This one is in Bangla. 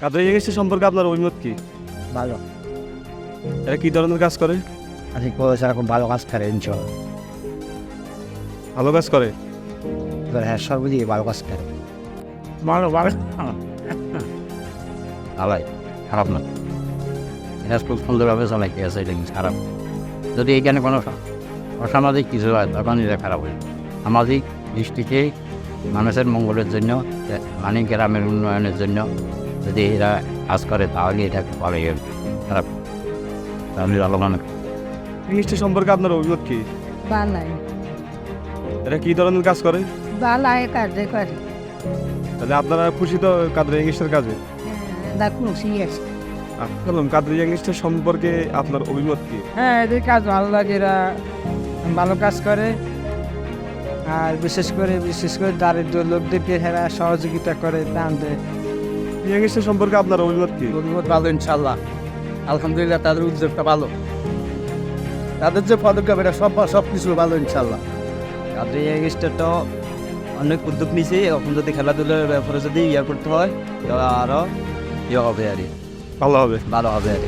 কাদের ইংলিশ সম্পর্কে আপনার অভিমত কি? ভালো। এরা কি ধরনের কাজ করে? আশিক পয়সা এখন ভালো কাজ করে ইনশাল। ভালো কাজ করে? হ্যাঁ, সর্বদিকে ভালো কাজ করে। ভালো ভালো ভালোই, খারাপ না। এটা খুব সুন্দরভাবে চালাইতে আছে, এটা কিন্তু খারাপ। যদি এখানে কোনো অসামাজিক কিছু হয় তখন এটা খারাপ হয়। সামাজিক দৃষ্টিতে মানুষের মঙ্গলের জন্য, মানে গ্রামের উন্নয়নের জন্য যদি এরা কাজ করে তাহলে এটা ভালোই হবে। খারাপ তাহলে আলোচনা। ইংলিশ সম্পর্কে আপনার অভিমত কি? বালাই এরা কি ধরনের কাজ করে? বালাই কাজে করে তাহলে আপনারা খুশি তো কাদের ইংলিশের কাজে? খুশি আছে। কাদের ইংলিশের সম্পর্কে আপনার অভিমত কি? হ্যাঁ, এদের কাজ ভালো লাগে, এরা ভালো কাজ করে। আর বিশেষ করে দারিদ্র লোকদেরকে এরা সহযোগিতা করে, দান দেয়। ইংলিশের সম্পর্কে আপনার অভিমত কি? অভিমত ভালো ইনশাল্লাহ, আলহামদুলিল্লাহ। তাদের উদ্যোগটা ভালো, তাদের যে পদক্ষেপ এটা সব কিছু ভালো ইনশাল্লাহ। কাদের ইংলিশটা তো অনেক উদ্যোগ নিয়েছে। এখন যদি খেলাধুলার ব্যাপারে যদি করতে হয় তাহলে আরও হবে আর ভালো হবে। ভালো হবে আর